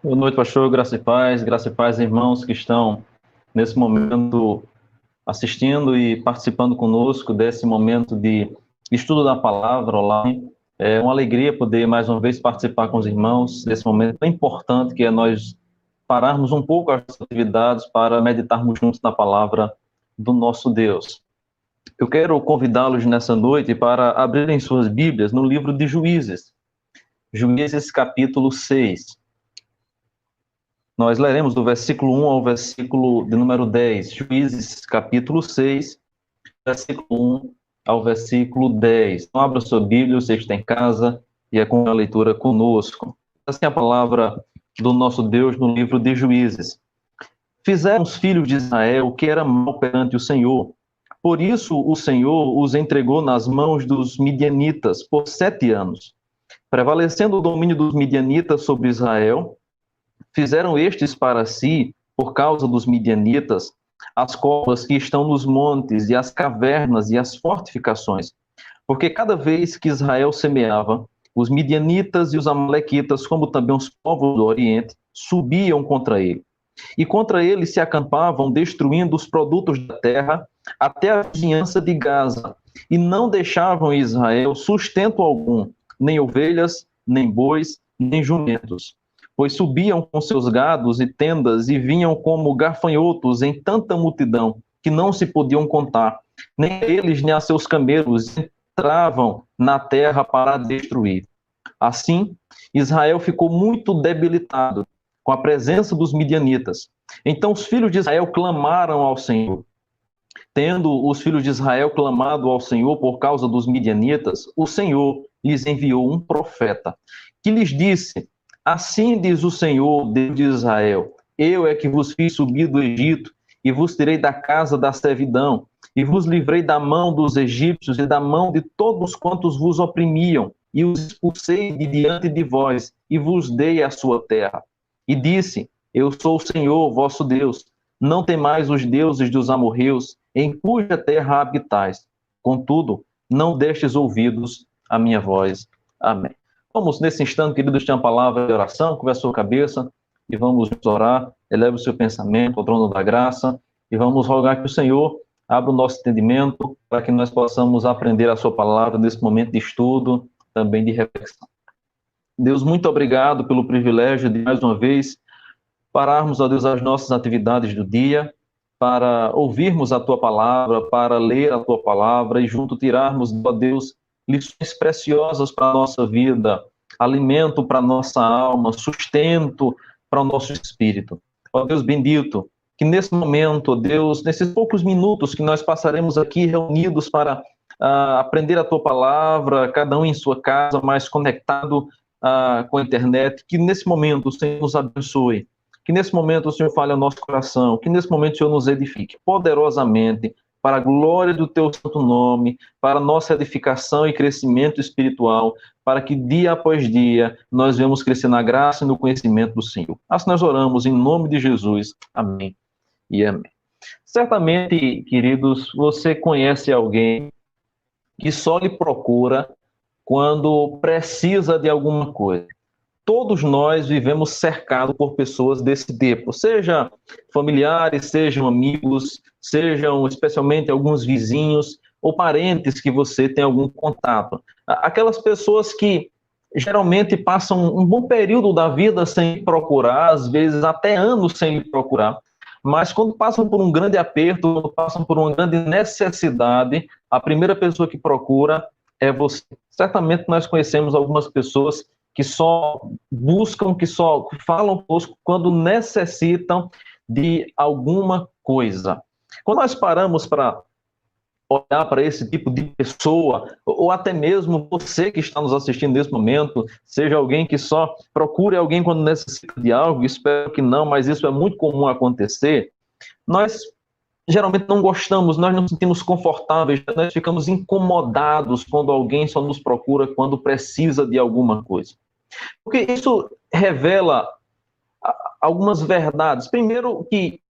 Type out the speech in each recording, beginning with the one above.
Boa noite, pastor. Graça e paz, irmãos que estão nesse momento assistindo e participando conosco desse momento de estudo da palavra online. É uma alegria poder mais uma vez participar com os irmãos desse momento tão importante que é nós pararmos um pouco as atividades para meditarmos juntos na palavra do nosso Deus. Eu quero convidá-los nessa noite para abrirem suas Bíblias no livro de Juízes, Juízes capítulo 6. Nós leremos do versículo 1 ao versículo de número 10, Juízes, capítulo 6, versículo 1 ao versículo 10. Então, abra sua Bíblia, você que está em casa, e é com a leitura conosco. Assim é a palavra do nosso Deus no livro de Juízes. Fizeram os filhos de Israel o que era mal perante o Senhor. Por isso o Senhor os entregou nas mãos dos midianitas por 7 anos. Prevalecendo o domínio dos midianitas sobre Israel, fizeram estes para si, por causa dos midianitas, as covas que estão nos montes, e as cavernas e as fortificações. Porque cada vez que Israel semeava, os midianitas e os amalequitas, como também os povos do Oriente, subiam contra ele. E contra ele se acampavam, destruindo os produtos da terra, até a vizinhança de Gaza, e não deixavam em Israel sustento algum, nem ovelhas, nem bois, nem jumentos, pois subiam com seus gados e tendas e vinham como gafanhotos em tanta multidão que não se podiam contar, nem a eles nem a seus camelos entravam na terra para destruir. Assim, Israel ficou muito debilitado com a presença dos midianitas. Então os filhos de Israel clamaram ao Senhor. Tendo os filhos de Israel clamado ao Senhor por causa dos midianitas, o Senhor lhes enviou um profeta, que lhes disse: assim diz o Senhor, Deus de Israel: eu é que vos fiz subir do Egito, e vos tirei da casa da servidão, e vos livrei da mão dos egípcios e da mão de todos quantos vos oprimiam, e os expulsei de diante de vós, e vos dei a sua terra. E disse: eu sou o Senhor, vosso Deus. Não temais os deuses dos amorreus, em cuja terra habitais. Contudo, não destes ouvidos à minha voz. Amém. Vamos, nesse instante, queridos, ter uma palavra de oração, curva a sua cabeça e vamos orar. Eleve o seu pensamento ao trono da graça e vamos rogar que o Senhor abra o nosso entendimento para que nós possamos aprender a sua palavra nesse momento de estudo, também de reflexão. Deus, muito obrigado pelo privilégio de, mais uma vez, pararmos, ó Deus, as nossas atividades do dia, para ouvirmos a Tua palavra, para ler a Tua palavra e junto tirarmos, ó Deus, lições preciosas para a nossa vida, alimento para a nossa alma, sustento para o nosso espírito. Ó Deus bendito, que nesse momento, ó Deus, nesses poucos minutos que nós passaremos aqui reunidos para aprender a Tua palavra, cada um em sua casa, mais conectado com a internet, que nesse momento o Senhor nos abençoe, que nesse momento o Senhor fale ao nosso coração, que nesse momento o Senhor nos edifique poderosamente, para a glória do Teu santo nome, para a nossa edificação e crescimento espiritual, para que dia após dia nós venhamos crescer na graça e no conhecimento do Senhor. Assim nós oramos em nome de Jesus. Amém e amém. Certamente, queridos, você conhece alguém que só lhe procura quando precisa de alguma coisa. Todos nós vivemos cercados por pessoas desse tipo, seja familiares, sejam amigos, sejam especialmente alguns vizinhos ou parentes que você tem algum contato. Aquelas pessoas que geralmente passam um bom período da vida sem procurar, às vezes até anos sem procurar, mas quando passam por um grande aperto, quando passam por uma grande necessidade, a primeira pessoa que procura é você. Certamente nós conhecemos algumas pessoas que só buscam, que só falam conosco quando necessitam de alguma coisa. Quando nós paramos para olhar para esse tipo de pessoa, ou até mesmo você que está nos assistindo nesse momento, seja alguém que só procure alguém quando necessita de algo, espero que não, mas isso é muito comum acontecer, nós geralmente não gostamos, nós não nos sentimos confortáveis, nós ficamos incomodados quando alguém só nos procura quando precisa de alguma coisa. Porque isso revela algumas verdades. Primeiro, que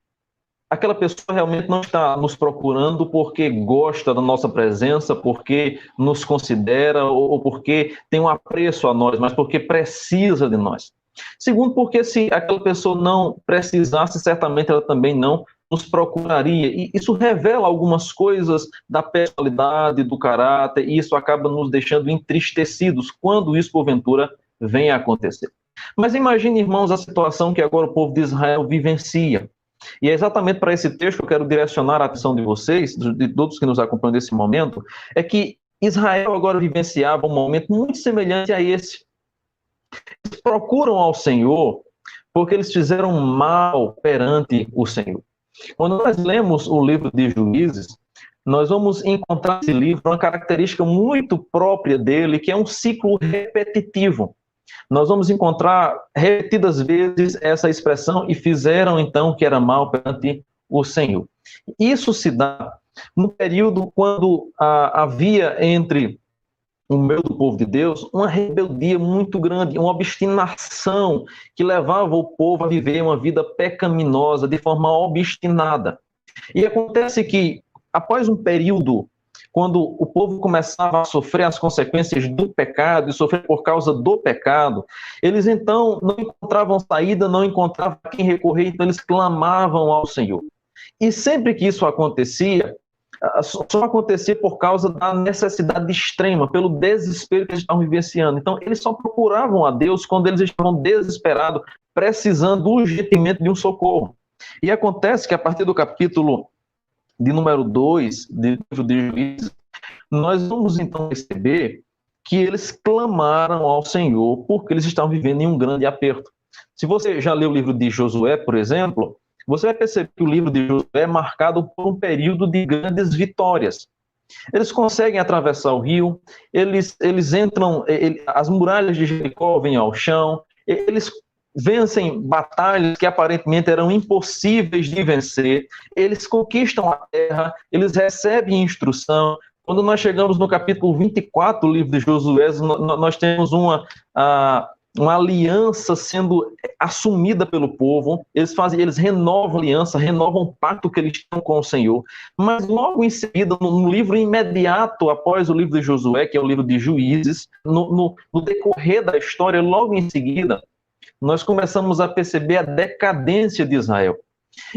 aquela pessoa realmente não está nos procurando porque gosta da nossa presença, porque nos considera ou porque tem um apreço a nós, mas porque precisa de nós. Segundo, porque se aquela pessoa não precisasse, certamente ela também não nos procuraria. E isso revela algumas coisas da personalidade, do caráter, e isso acaba nos deixando entristecidos quando isso, porventura, vem a acontecer. Mas imagine, irmãos, a situação que agora o povo de Israel vivencia. E é exatamente para esse texto que eu quero direcionar a atenção de vocês, de todos que nos acompanham nesse momento, é que Israel agora vivenciava um momento muito semelhante a esse. Eles procuram ao Senhor porque eles fizeram mal perante o Senhor. Quando nós lemos o livro de Juízes, nós vamos encontrar nesse livro uma característica muito própria dele, que é um ciclo repetitivo. Nós vamos encontrar repetidas vezes essa expressão, e fizeram então que era mal perante o Senhor. Isso se dá no período quando havia entre o meio do povo de Deus uma rebeldia muito grande, uma obstinação que levava o povo a viver uma vida pecaminosa de forma obstinada. E acontece que, após um período, quando o povo começava a sofrer as consequências do pecado e sofrer por causa do pecado, eles então não encontravam saída, não encontravam a quem recorrer, então eles clamavam ao Senhor. E sempre que isso acontecia, só acontecia por causa da necessidade extrema, pelo desespero que eles estavam vivenciando. Então, eles só procuravam a Deus quando eles estavam desesperados, precisando urgentemente de um socorro. E acontece que a partir do capítulo de número 2 de Juízes, nós vamos então perceber que eles clamaram ao Senhor porque eles estavam vivendo em um grande aperto. Se você já leu o livro de Josué, por exemplo, você vai perceber que o livro de Josué é marcado por um período de grandes vitórias. Eles conseguem atravessar o rio, eles entram, as muralhas de Jericó vêm ao chão, eles vencem batalhas que aparentemente eram impossíveis de vencer, eles conquistam a terra, eles recebem instrução. Quando nós chegamos no capítulo 24 do livro de Josué, nós temos uma aliança sendo assumida pelo povo, eles renovam a aliança, renovam o pacto que eles tinham com o Senhor, mas logo em seguida, no livro imediato após o livro de Josué, que é o livro de Juízes, no decorrer da história, logo em seguida, nós começamos a perceber a decadência de Israel.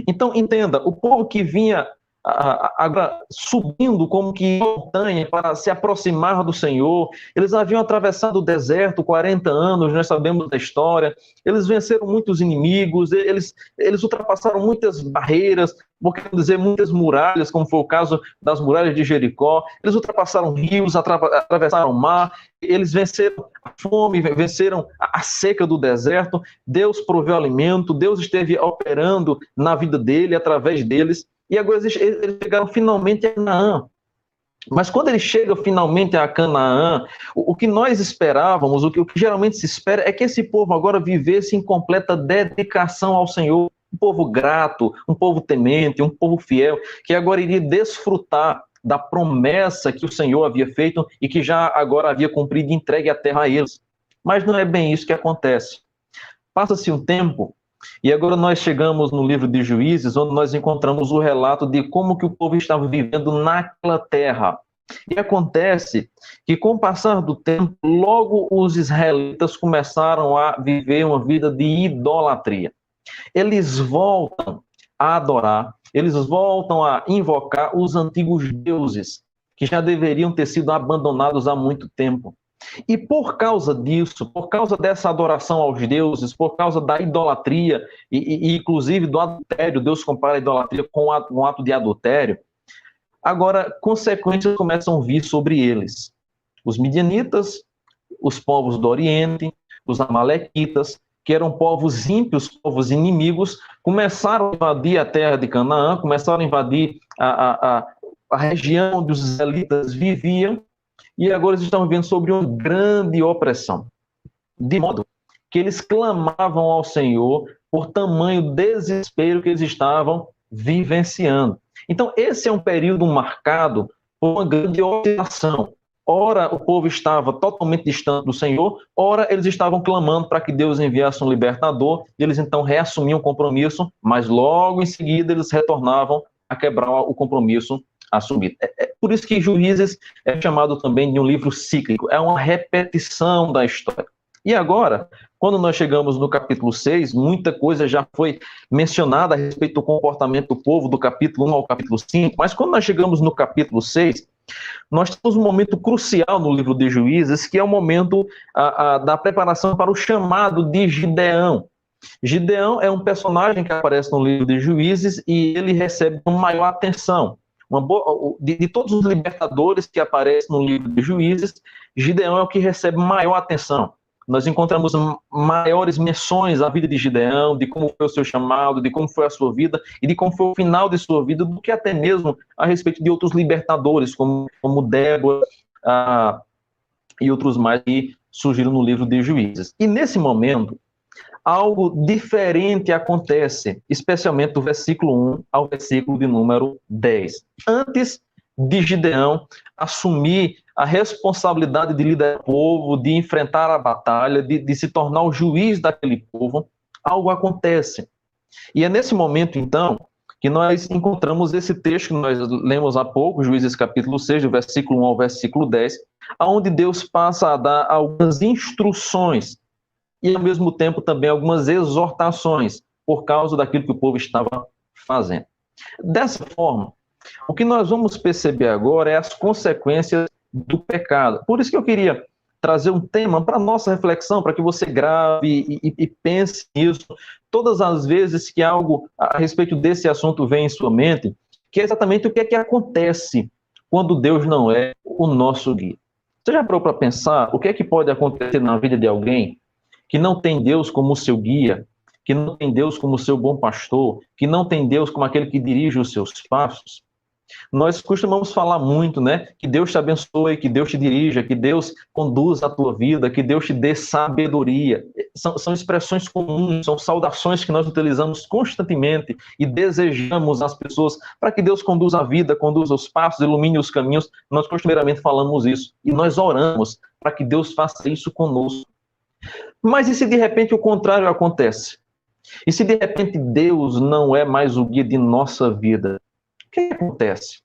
Então, entenda, o povo que vinha agora subindo como que montanha para se aproximar do Senhor, eles haviam atravessado o deserto 40 anos, nós sabemos da história, eles venceram muitos inimigos, eles ultrapassaram muitas barreiras, por que dizer muitas muralhas, como foi o caso das muralhas de Jericó, eles ultrapassaram rios, atravessaram o mar, eles venceram a fome, venceram a seca do deserto, Deus proveu alimento, Deus esteve operando na vida dele, através deles, e agora eles chegaram finalmente a Canaã. Mas quando eles chegam finalmente a Canaã, o que nós esperávamos, o que geralmente se espera, é que esse povo agora vivesse em completa dedicação ao Senhor, um povo grato, um povo temente, um povo fiel, que agora iria desfrutar da promessa que o Senhor havia feito e que já agora havia cumprido e entregue a terra a eles. Mas não é bem isso que acontece. Passa-se um tempo, e agora nós chegamos no livro de Juízes, onde nós encontramos o relato de como que o povo estava vivendo naquela terra. E acontece que, com o passar do tempo, logo os israelitas começaram a viver uma vida de idolatria. Eles voltam a adorar, eles voltam a invocar os antigos deuses, que já deveriam ter sido abandonados há muito tempo. E por causa disso, por causa dessa adoração aos deuses, por causa da idolatria, e inclusive do adultério, Deus compara a idolatria com um ato de adultério, agora consequências começam a vir sobre eles. Os midianitas, os povos do Oriente, os amalequitas, que eram povos ímpios, povos inimigos, começaram a invadir a terra de Canaã, começaram a invadir a região onde os israelitas viviam, e agora eles estão vivendo sobre uma grande opressão, de modo que eles clamavam ao Senhor por tamanho desespero que eles estavam vivenciando. Então, esse é um período marcado por uma grande oscilação. Ora, o povo estava totalmente distante do Senhor, ora, eles estavam clamando para que Deus enviasse um libertador, e eles então reassumiam o compromisso, mas logo em seguida eles retornavam a quebrar o compromisso assumido. É por isso que Juízes é chamado também de um livro cíclico, é uma repetição da história. E agora, quando nós chegamos no capítulo 6, muita coisa já foi mencionada a respeito do comportamento do povo, do capítulo 1 ao capítulo 5, mas quando nós chegamos no capítulo 6, nós temos um momento crucial no livro de Juízes, que é o momento da preparação para o chamado de Gideão. Gideão é um personagem que aparece no livro de Juízes e ele recebe uma maior atenção. De todos os libertadores que aparecem no livro de Juízes, Gideão é o que recebe maior atenção. Nós encontramos maiores menções à vida de Gideão, de como foi o seu chamado, de como foi a sua vida e de como foi o final de sua vida, do que até mesmo a respeito de outros libertadores, como Débora e outros mais que surgiram no livro de Juízes. E nesse momento, algo diferente acontece, especialmente do versículo 1 ao versículo de número 10. Antes de Gideão assumir a responsabilidade de liderar o povo, de enfrentar a batalha, de se tornar o juiz daquele povo, algo acontece. E é nesse momento, então, que nós encontramos esse texto que nós lemos há pouco, Juízes capítulo 6, do versículo 1 ao versículo 10, onde Deus passa a dar algumas instruções e, ao mesmo tempo, também algumas exortações por causa daquilo que o povo estava fazendo. Dessa forma, o que nós vamos perceber agora é as consequências do pecado. Por isso que eu queria trazer um tema para a nossa reflexão, para que você grave e pense nisso todas as vezes que algo a respeito desse assunto vem em sua mente, que é exatamente o que é que acontece quando Deus não é o nosso guia. Você já parou para pensar o que é que pode acontecer na vida de alguém que não tem Deus como seu guia, que não tem Deus como seu bom pastor, que não tem Deus como aquele que dirige os seus passos? Nós costumamos falar muito, né? Que Deus te abençoe, que Deus te dirija, que Deus conduza a tua vida, que Deus te dê sabedoria. São expressões comuns, são saudações que nós utilizamos constantemente e desejamos às pessoas para que Deus conduza a vida, conduza os passos, ilumine os caminhos. Nós costumeiramente falamos isso e nós oramos para que Deus faça isso conosco. Mas e se de repente o contrário acontece? E se de repente Deus não é mais o guia de nossa vida? O que acontece?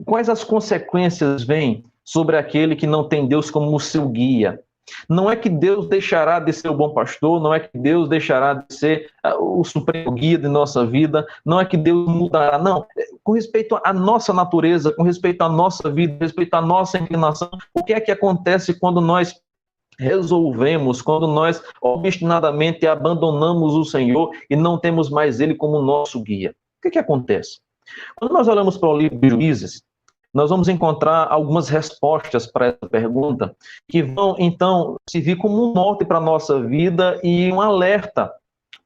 Quais as consequências vêm sobre aquele que não tem Deus como seu guia? Não é que Deus deixará de ser o bom pastor, não é que Deus deixará de ser o supremo guia de nossa vida, não é que Deus mudará, não. Com respeito à nossa natureza, com respeito à nossa vida, com respeito à nossa inclinação, o que é que acontece quando nós resolvemos, quando nós obstinadamente abandonamos o Senhor e não temos mais Ele como nosso guia? O que é que acontece? Quando nós olhamos para o livro de Juízes, nós vamos encontrar algumas respostas para essa pergunta que vão, então, servir como um norte para a nossa vida e um alerta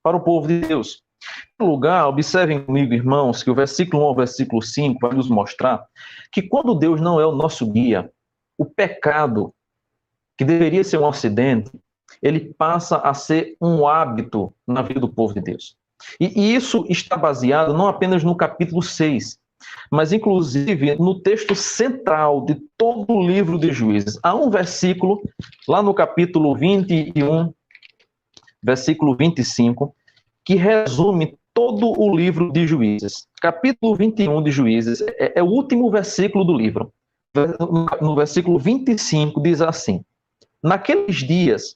para o povo de Deus. Em primeiro lugar, observem comigo, irmãos, que o versículo 1 ao versículo 5 vai nos mostrar que quando Deus não é o nosso guia, o pecado, que deveria ser um acidente, ele passa a ser um hábito na vida do povo de Deus. E isso está baseado não apenas no capítulo 6, mas inclusive no texto central de todo o livro de Juízes. Há um versículo, lá no capítulo 21, versículo 25, que resume todo o livro de Juízes. Capítulo 21 de Juízes é o último versículo do livro. No versículo 25 diz assim: naqueles dias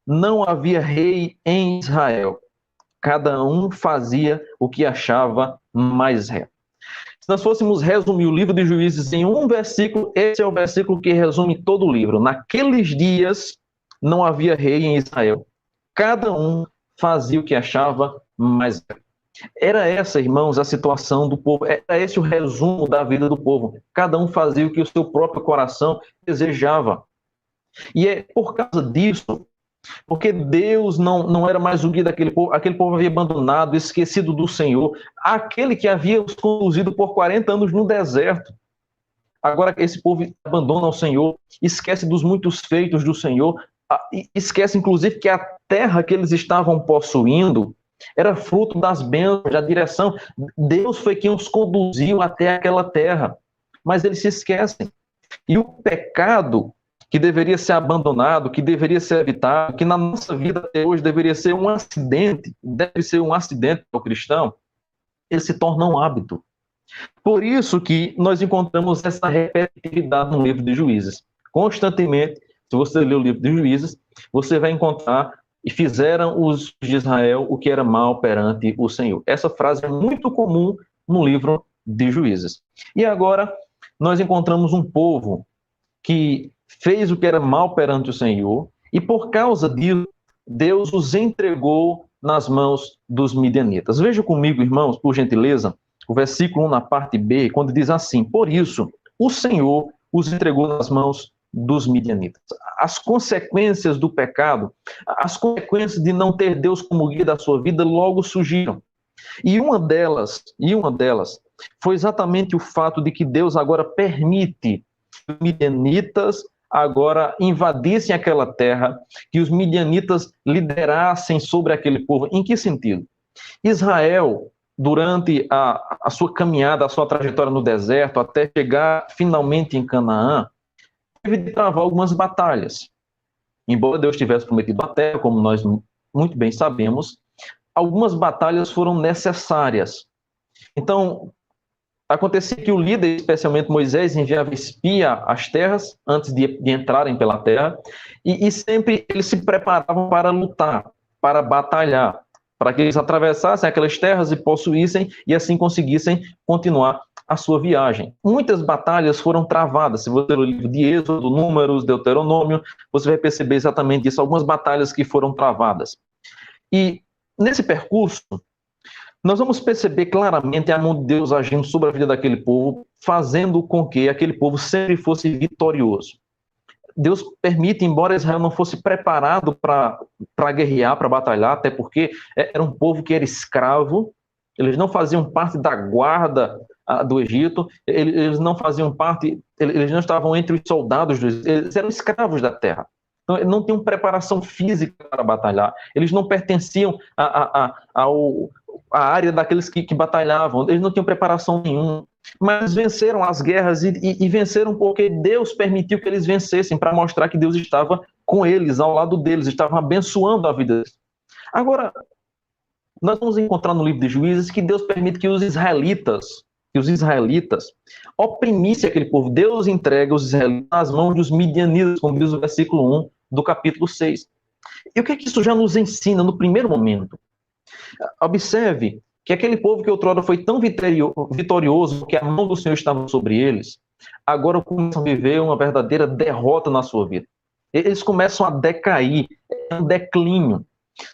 não havia rei em Israel. Cada um fazia o que achava mais reto. Se nós fôssemos resumir o livro de Juízes em um versículo, esse é o versículo que resume todo o livro. Naqueles dias não havia rei em Israel. Cada um fazia o que achava mais reto. Era essa, irmãos, a situação do povo. Era esse o resumo da vida do povo. Cada um fazia o que o seu próprio coração desejava. E é por causa disso, porque Deus não era mais o guia daquele povo, aquele povo havia abandonado, esquecido do Senhor, aquele que havia os conduzido por 40 anos no deserto. Agora esse povo abandona o Senhor, esquece dos muitos feitos do Senhor, esquece inclusive que a terra que eles estavam possuindo era fruto das bênçãos, da direção. Deus foi quem os conduziu até aquela terra, mas eles se esquecem. E o pecado que deveria ser abandonado, que deveria ser evitado, que na nossa vida até hoje deveria ser um acidente, deve ser um acidente para o cristão, ele se torna um hábito. Por isso que nós encontramos essa repetitividade no livro de Juízes. Constantemente, se Se você ler o livro de Juízes, você vai encontrar: e fizeram os de Israel o que era mal perante o Senhor. Essa frase é muito comum no livro de Juízes. E agora nós encontramos um povo que fez o que era mal perante o Senhor, e por causa disso, Deus os entregou nas mãos dos midianitas. Veja comigo, irmãos, por gentileza, o versículo 1 na parte B, quando diz assim: por isso, o Senhor os entregou nas mãos dos midianitas. As consequências do pecado, as consequências de não ter Deus como guia da sua vida logo surgiram. E uma delas foi exatamente o fato de que Deus agora permite que os midianitas agora invadissem aquela terra, que os midianitas liderassem sobre aquele povo. Em que sentido? Israel, durante a sua caminhada, a sua trajetória no deserto, até chegar finalmente em Canaã, teve de travar algumas batalhas. Embora Deus tivesse prometido a terra, como nós muito bem sabemos, algumas batalhas foram necessárias. Então, acontecia que o líder, especialmente Moisés, enviava espia às terras, antes de entrarem pela terra, e sempre eles se preparavam para lutar, para batalhar, para que eles atravessassem aquelas terras e possuíssem, e assim conseguissem continuar a sua viagem. Muitas batalhas foram travadas. Se você ler o livro de Êxodo, Números, Deuteronômio, você vai perceber exatamente isso, algumas batalhas que foram travadas. E nesse percurso, nós vamos perceber claramente a mão de Deus agindo sobre a vida daquele povo, fazendo com que aquele povo sempre fosse vitorioso. Deus permite, embora Israel não fosse preparado para guerrear, para batalhar, até porque era um povo que era escravo, eles não faziam parte da guarda do Egito, eles não faziam parte, eles não estavam entre os soldados, eles eram escravos da terra. Então, eles não tinham preparação física para batalhar, eles não pertenciam à área daqueles que batalhavam, eles não tinham preparação nenhuma, mas venceram as guerras e venceram porque Deus permitiu que eles vencessem, para mostrar que Deus estava com eles, ao lado deles, estava abençoando a vida deles. Agora, nós vamos encontrar no livro de Juízes que Deus permite que os israelitas oprimissem aquele povo. Deus entrega os israelitas nas mãos dos midianitas, como diz o versículo 1 do capítulo 6. E o que é que isso já nos ensina no primeiro momento? Observe que aquele povo que outrora foi tão vitorioso, que a mão do Senhor estava sobre eles, agora começam a viver uma verdadeira derrota na sua vida. Eles começam a decair, é um declínio.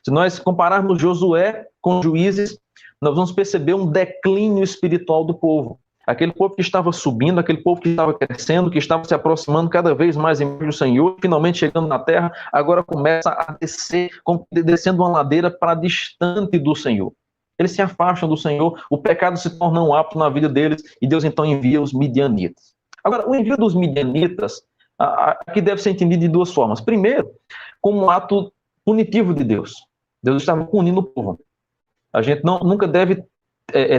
Se nós compararmos Josué com Juízes, nós vamos perceber um declínio espiritual do povo. Aquele povo que estava subindo, aquele povo que estava crescendo, que estava se aproximando cada vez mais em meio do Senhor, finalmente chegando na terra, agora começa a descer, descendo uma ladeira para distante do Senhor. Eles se afastam do Senhor, o pecado se torna um hábito na vida deles, e Deus então envia os midianitas. Agora, o envio dos midianitas, aqui deve ser entendido de duas formas. Primeiro, como um ato punitivo de Deus. Deus estava punindo o povo. A gente nunca deve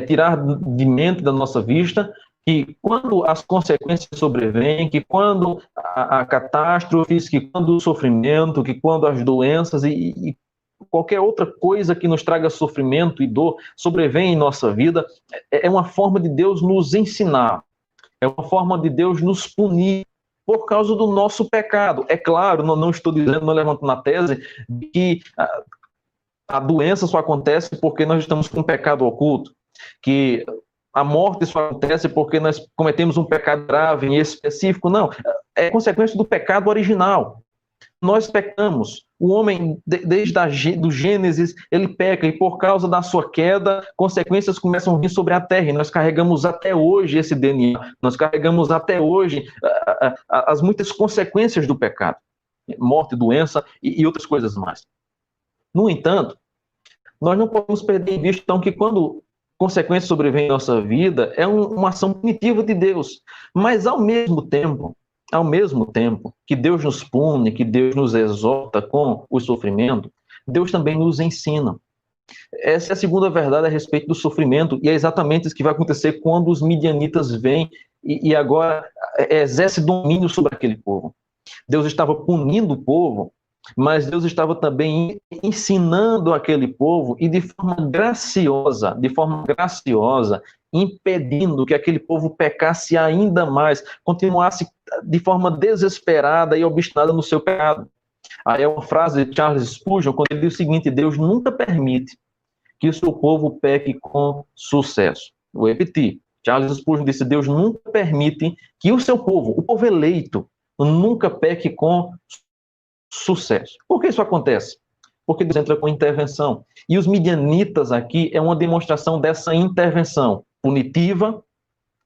tirar de mente, da nossa vista, que quando as consequências sobrevêm, que quando a catástrofes, que quando o sofrimento, que quando as doenças e qualquer outra coisa que nos traga sofrimento e dor sobrevém em nossa vida, é uma forma de Deus nos ensinar, é uma forma de Deus nos punir por causa do nosso pecado. É claro, não estou dizendo, não levanto na tese de que a doença só acontece porque nós estamos com um pecado oculto, que a morte só acontece porque nós cometemos um pecado grave em específico. Não, é consequência do pecado original. Nós pecamos. O homem, desde do Gênesis, ele peca, e por causa da sua queda, consequências começam a vir sobre a terra, e nós carregamos até hoje esse DNA, nós carregamos até hoje as muitas consequências do pecado, morte, doença e outras coisas mais. No entanto, nós não podemos perder em vista, então, que quando consequências sobrevêm em nossa vida, é uma ação punitiva de Deus, mas ao mesmo tempo que Deus nos pune, que Deus nos exorta com o sofrimento, Deus também nos ensina. Essa é a segunda verdade a respeito do sofrimento, e é exatamente isso que vai acontecer quando os midianitas vêm e agora exerce domínio sobre aquele povo. Deus estava punindo o povo mas Deus estava também ensinando aquele povo e de forma graciosa, impedindo que aquele povo pecasse ainda mais, continuasse de forma desesperada e obstinada no seu pecado. Aí é uma frase de Charles Spurgeon, quando ele diz o seguinte: Deus nunca permite que o seu povo peque com sucesso. Vou repetir. Charles Spurgeon disse: Deus nunca permite que o seu povo, o povo eleito, nunca peque com sucesso. Por que isso acontece? Porque Deus entra com intervenção. E os midianitas aqui é uma demonstração dessa intervenção punitiva.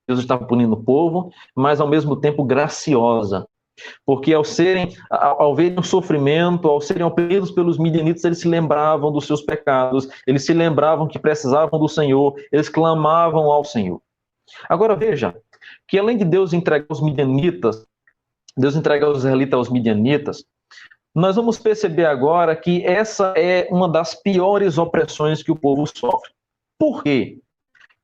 Deus estava punindo o povo, mas ao mesmo tempo graciosa. Porque ao verem o sofrimento, ao serem oprimidos pelos midianitas, eles se lembravam dos seus pecados, eles se lembravam que precisavam do Senhor, eles clamavam ao Senhor. Agora veja, que além de Deus entregar os midianitas, Deus entrega os israelitas aos midianitas, nós vamos perceber agora que essa é uma das piores opressões que o povo sofre. Por quê?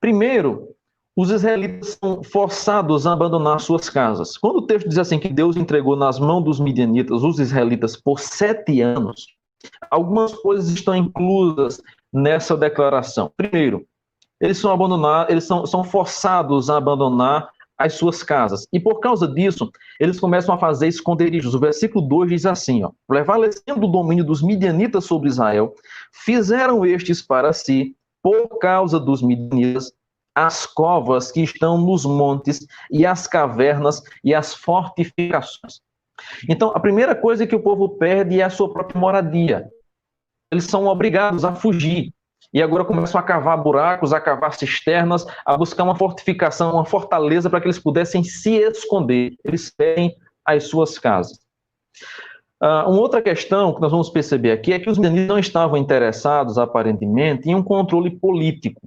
Primeiro, os israelitas são forçados a abandonar suas casas. Quando o texto diz assim que Deus entregou nas mãos dos midianitas os israelitas por 7 anos, algumas coisas estão inclusas nessa declaração. Primeiro, eles são forçados a abandonar as suas casas. E por causa disso, eles começam a fazer esconderijos. O versículo 2 diz assim, prevalecendo o domínio dos midianitas sobre Israel, fizeram estes para si, por causa dos midianitas, as covas que estão nos montes e as cavernas e as fortificações. Então, a primeira coisa que o povo perde é a sua própria moradia. Eles são obrigados a fugir. E agora começam a cavar buracos, a cavar cisternas, a buscar uma fortificação, uma fortaleza para que eles pudessem se esconder. Eles perdem as suas casas. Uma outra questão que nós vamos perceber aqui é que os midianitas não estavam interessados, aparentemente, em um controle político,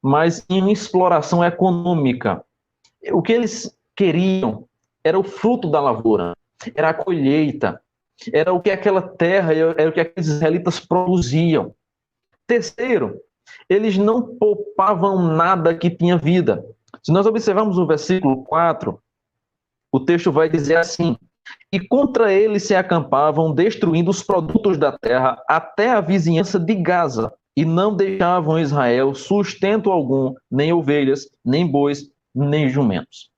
mas em uma exploração econômica. O que eles queriam era o fruto da lavoura, era a colheita, era o que aquela terra, era o que aqueles israelitas produziam. Terceiro, eles não poupavam nada que tinha vida. Se nós observarmos o versículo 4, o texto vai dizer assim: e contra eles se acampavam, destruindo os produtos da terra até a vizinhança de Gaza, e não deixavam Israel sustento algum, nem ovelhas, nem bois, nem jumentos.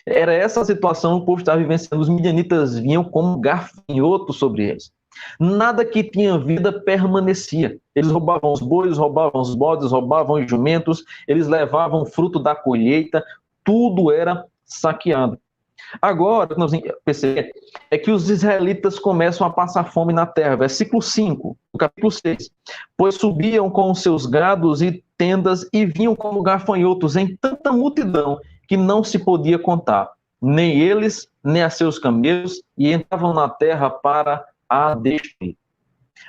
Era essa a situação que o povo estava vivenciando. Os midianitas vinham como gafanhotos sobre eles. Nada que tinha vida permanecia. Eles roubavam os bois, roubavam os bodes, roubavam os jumentos, eles levavam o fruto da colheita, tudo era saqueado. Agora, o que nós percebemos é que os israelitas começam a passar fome na terra. Versículo 5, do capítulo 6. Pois subiam com os seus gados e tendas e vinham como gafanhotos em tanta multidão que não se podia contar, nem eles, nem a seus camelos, e entravam na terra para a destruir.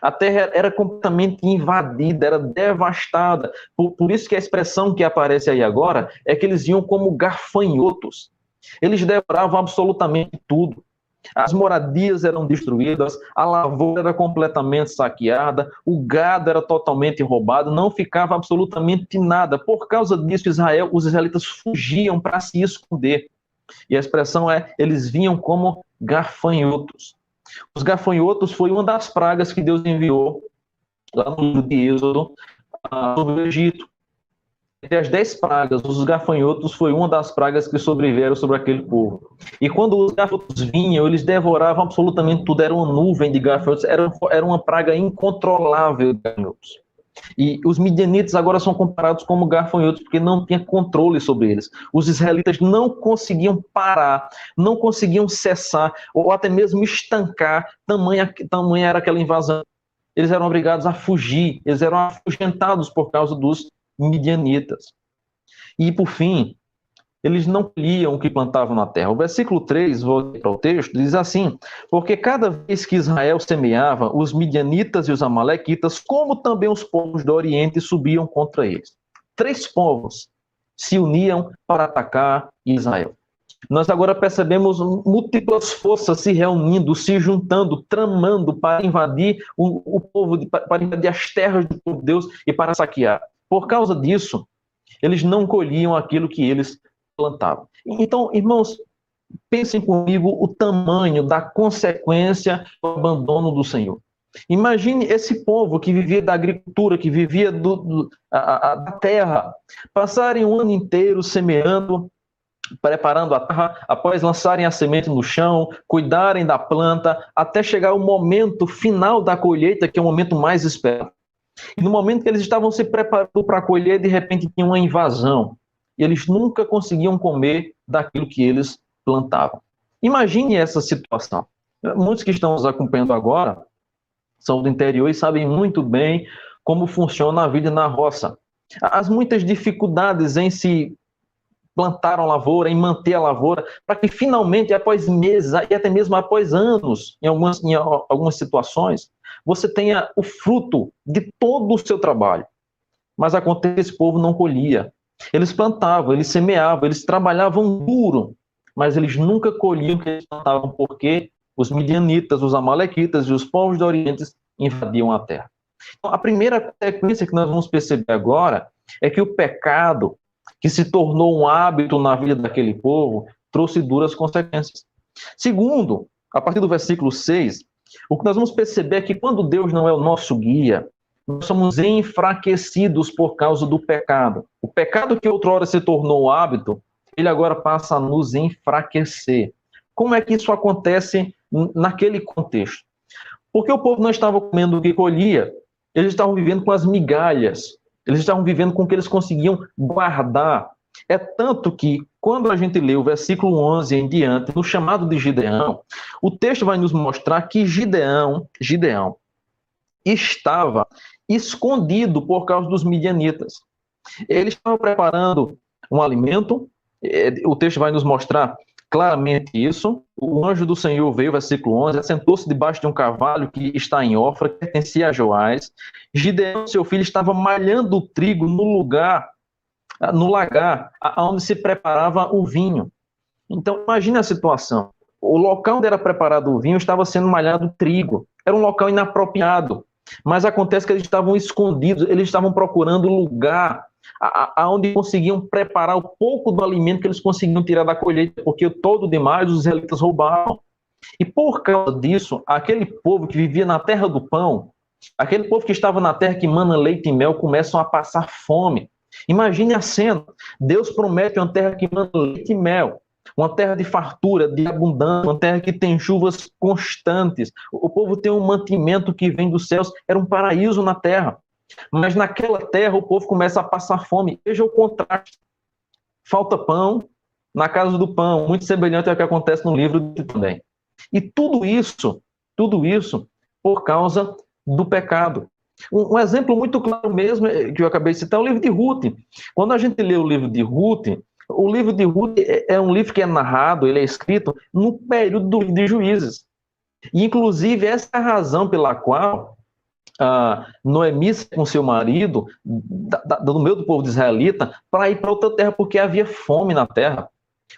A terra era completamente invadida, era devastada. Por isso que a expressão que aparece aí agora é que eles iam como gafanhotos. Eles devoravam absolutamente tudo. As moradias eram destruídas, a lavoura era completamente saqueada, o gado era totalmente roubado, não ficava absolutamente nada. Por causa disso, os israelitas fugiam para se esconder. E a expressão é, eles vinham como gafanhotos. Os gafanhotos foi uma das pragas que Deus enviou lá no livro de Êxodo sobre o Egito. Entre as 10 pragas, os gafanhotos foi uma das pragas que sobreviveram sobre aquele povo. E quando os gafanhotos vinham, eles devoravam absolutamente tudo. Era uma nuvem de gafanhotos, era uma praga incontrolável de gafanhotos. E os midianitas agora são comparados como gafanhotos, porque não tinha controle sobre eles. Os israelitas não conseguiam parar, não conseguiam cessar, ou até mesmo estancar, tamanha era aquela invasão. Eles eram obrigados a fugir, eles eram afugentados por causa dos midianitas. E, por fim, eles não colhiam o que plantavam na terra. O versículo 3, vou para o texto, diz assim: porque cada vez que Israel semeava, os midianitas e os amalequitas, como também os povos do Oriente, subiam contra eles. 3 povos se uniam para atacar Israel. Nós agora percebemos múltiplas forças se reunindo, se juntando, tramando para invadir o povo, para invadir as terras do povo de Deus e para saquear. Por causa disso, eles não colhiam aquilo que eles plantavam. Então, irmãos, Pensem comigo o tamanho da consequência do abandono do Senhor. Imagine esse povo que vivia da agricultura, que vivia da terra, passarem um ano inteiro semeando, preparando a terra, após lançarem a semente no chão, cuidarem da planta, até chegar o momento final da colheita, que é o momento mais esperado. E no momento que eles estavam se preparando para colher, de repente tinha uma invasão. E eles nunca conseguiam comer daquilo que eles plantavam. Imagine essa situação. Muitos que estão nos acompanhando agora são do interior e sabem muito bem como funciona a vida na roça. As muitas dificuldades em se plantar a lavoura, em manter a lavoura, para que finalmente, após meses e até mesmo após anos, em algumas situações, você tenha o fruto de todo o seu trabalho. Mas acontece que esse povo não colhia. Eles plantavam, eles semeavam, eles trabalhavam duro, mas eles nunca colhiam o que eles plantavam, porque os midianitas, os amalequitas e os povos do Oriente invadiam a terra. Então, a primeira consequência que nós vamos perceber agora é que o pecado, que se tornou um hábito na vida daquele povo, trouxe duras consequências. Segundo, a partir do versículo 6, o que nós vamos perceber é que quando Deus não é o nosso guia, nós somos enfraquecidos por causa do pecado. O pecado que outrora se tornou hábito, ele agora passa a nos enfraquecer. Como é que isso acontece naquele contexto? Porque o povo não estava comendo o que colhia, eles estavam vivendo com as migalhas, eles estavam vivendo com o que eles conseguiam guardar. É tanto que, quando a gente lê o versículo 11 em diante, no chamado de Gideão, o texto vai nos mostrar que Gideão estava escondido por causa dos midianitas. Ele estava preparando um alimento, o texto vai nos mostrar claramente isso. O anjo do Senhor veio, versículo 11, assentou-se debaixo de um cavalo que está em Ofra, que pertencia a Joás. Gideão, seu filho, estava malhando o trigo no lagar, onde se preparava o vinho. Então, imagine a situação. O local onde era preparado o vinho estava sendo malhado trigo. Era um local inapropriado. Mas acontece que eles estavam escondidos, eles estavam procurando lugar aonde conseguiam preparar o pouco do alimento que eles conseguiam tirar da colheita, porque todo demais os israelitas roubavam. E por causa disso, aquele povo que vivia na terra do pão, aquele povo que estava na terra que mana leite e mel, começam a passar fome. Imagine a cena. Deus promete uma terra que mana leite e mel, uma terra de fartura, de abundância, uma terra que tem chuvas constantes. O povo tem um mantimento que vem dos céus, era um paraíso na terra. Mas naquela terra o povo começa a passar fome. Veja o contraste. Falta pão na casa do pão, muito semelhante ao que acontece no livro de também. E tudo isso por causa do pecado. Um exemplo muito claro mesmo, que eu acabei de citar, é o livro de Ruth. Quando a gente lê o livro de Ruth é um livro que é narrado, ele é escrito no período do livro de Juízes. E, inclusive, essa é a razão pela qual Noemi com seu marido, do meio do povo israelita, para ir para outra terra, porque havia fome na terra.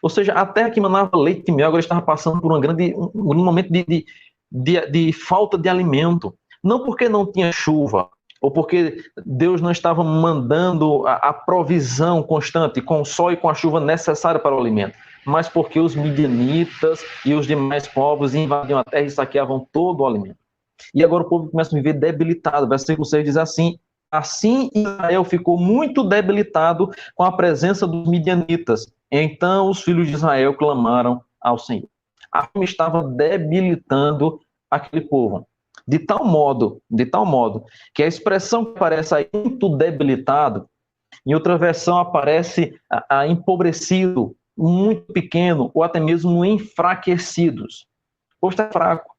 Ou seja, a terra que manava leite e mel agora estava passando por um momento de falta de alimento. Não porque não tinha chuva, ou porque Deus não estava mandando a provisão constante, com o sol e com a chuva necessária para o alimento, mas porque os midianitas e os demais povos invadiam a terra e saqueavam todo o alimento. E agora o povo começa a viver debilitado. Versículo 6 diz assim: assim Israel ficou muito debilitado com a presença dos midianitas. Então os filhos de Israel clamaram ao Senhor. A fome estava debilitando aquele povo. De tal modo, que a expressão que aparece aí, muito debilitado, em outra versão aparece empobrecido, muito pequeno, ou até mesmo enfraquecidos. Ou está fraco.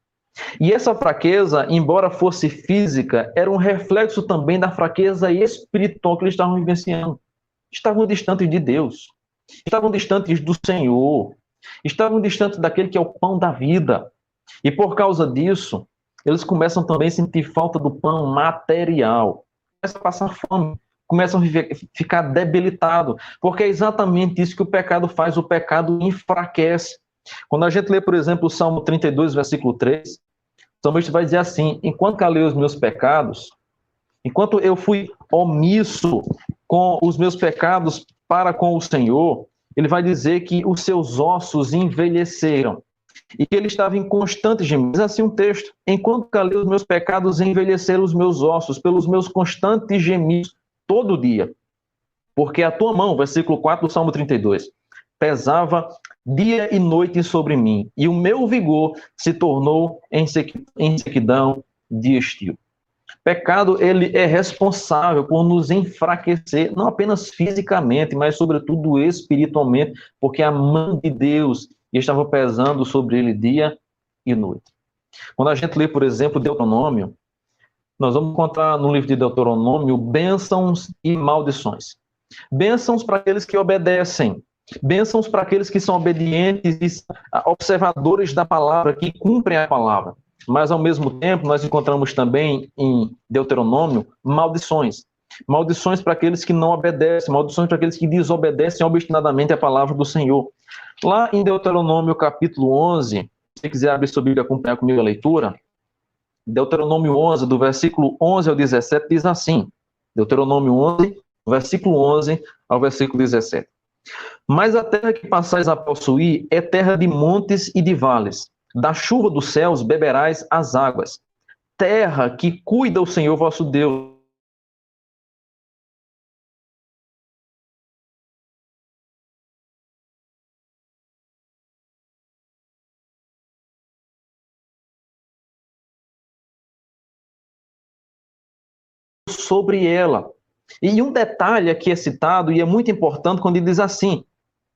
E essa fraqueza, embora fosse física, era um reflexo também da fraqueza espiritual que eles estavam vivenciando. Estavam distantes de Deus, estavam distantes do Senhor, estavam distantes daquele que é o pão da vida. E por causa disso, eles começam também a sentir falta do pão material, começam a passar fome, começam a ficar debilitados, porque é exatamente isso que o pecado faz, o pecado enfraquece. Quando a gente lê, por exemplo, o Salmo 32, versículo 3, o salmista vai dizer assim: enquanto calei os meus pecados, enquanto eu fui omisso com os meus pecados para com o Senhor, ele vai dizer que os seus ossos envelheceram e que ele estava em constante gemido. Diz assim um texto: enquanto calei os meus pecados, envelheceram os meus ossos pelos meus constantes gemidos todo dia. Porque a tua mão, versículo 4 do Salmo 32, pesava dia e noite sobre mim, e o meu vigor se tornou em sequidão de estio. Pecado, ele é responsável por nos enfraquecer, não apenas fisicamente, mas sobretudo espiritualmente, porque a mão de Deus estava pesando sobre ele dia e noite. Quando a gente lê, por exemplo, Deuteronômio, nós vamos encontrar no livro de Deuteronômio bênçãos e maldições. Bênçãos para aqueles que obedecem, bênçãos para aqueles que são obedientes e observadores da palavra, que cumprem a palavra. Mas, ao mesmo tempo, nós encontramos também em Deuteronômio maldições. Maldições para aqueles que não obedecem, maldições para aqueles que desobedecem obstinadamente a palavra do Senhor. Lá em Deuteronômio capítulo 11, se você quiser abrir sua Bíblia e acompanhar comigo a leitura, Deuteronômio 11, do versículo 11 ao 17, diz assim, Deuteronômio 11, versículo 11 ao versículo 17. Mas a terra que passais a possuir é terra de montes e de vales. Da chuva dos céus beberás as águas. Terra que cuida o Senhor vosso Deus. Sobre ela. E um detalhe aqui é citado, e é muito importante, quando ele diz assim,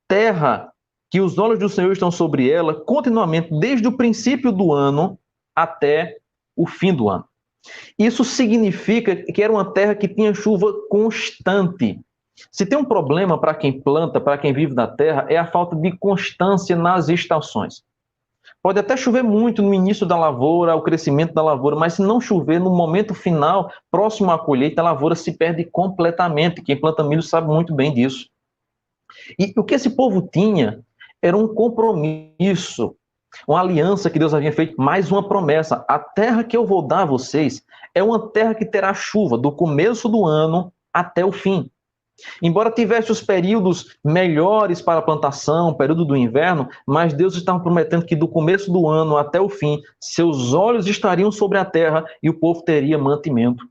terra que os olhos do Senhor estão sobre ela continuamente, desde o princípio do ano até o fim do ano. Isso significa que era uma terra que tinha chuva constante. Se tem um problema para quem planta, para quem vive na terra, é a falta de constância nas estações. Pode até chover muito no início da lavoura, o crescimento da lavoura, mas se não chover no momento final, próximo à colheita, a lavoura se perde completamente. Quem planta milho sabe muito bem disso. E o que esse povo tinha era um compromisso, uma aliança que Deus havia feito, mais uma promessa. A terra que eu vou dar a vocês é uma terra que terá chuva do começo do ano até o fim. Embora tivesse os períodos melhores para a plantação, período do inverno, mas Deus estava prometendo que do começo do ano até o fim, seus olhos estariam sobre a terra e o povo teria mantimento.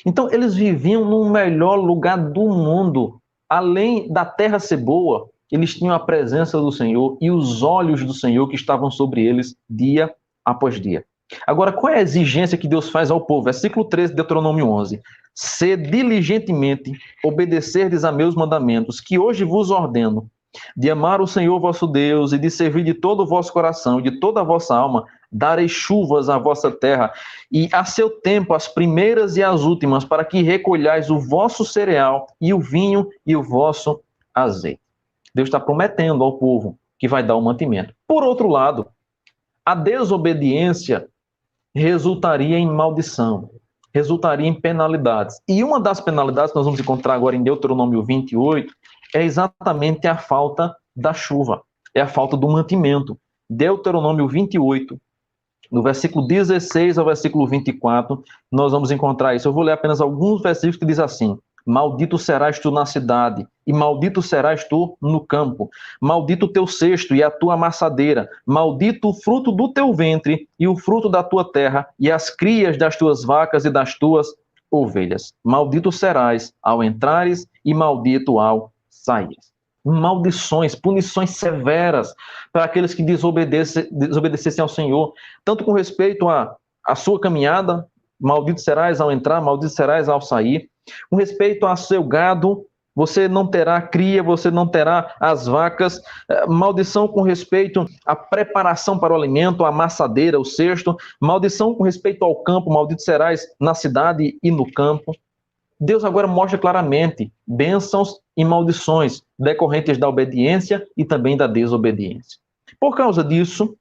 Então, eles viviam no melhor lugar do mundo. Além da terra ser boa, eles tinham a presença do Senhor e os olhos do Senhor que estavam sobre eles dia após dia. Agora, qual é a exigência que Deus faz ao povo? Versículo 13 de Deuteronômio 11. Se diligentemente obedecerdes a meus mandamentos, que hoje vos ordeno, de amar o Senhor vosso Deus e de servir de todo o vosso coração, de toda a vossa alma, darei chuvas à vossa terra, e a seu tempo as primeiras e as últimas, para que recolhais o vosso cereal, e o vinho e o vosso azeite. Deus está prometendo ao povo que vai dar o mantimento. Por outro lado, a desobediência resultaria em maldição, resultaria em penalidades. E uma das penalidades que nós vamos encontrar agora em Deuteronômio 28 é exatamente a falta da chuva, é a falta do mantimento. Deuteronômio 28, no versículo 16 ao versículo 24, nós vamos encontrar isso. Eu vou ler apenas alguns versículos que diz assim: maldito serás tu na cidade, e maldito serás tu no campo. Maldito o teu cesto e a tua amassadeira. Maldito o fruto do teu ventre e o fruto da tua terra, e as crias das tuas vacas e das tuas ovelhas. Maldito serás ao entrares e maldito ao saíres. Maldições, punições severas para aqueles que desobedecessem ao Senhor, tanto com respeito à sua caminhada, maldito serás ao entrar, maldito serás ao sair. Com respeito ao seu gado, você não terá cria, você não terá as vacas. Maldição com respeito à preparação para o alimento, a amassadeira, o cesto. Maldição com respeito ao campo, maldito serás na cidade e no campo. Deus agora mostra claramente bênçãos e maldições decorrentes da obediência e também da desobediência. Por causa disso,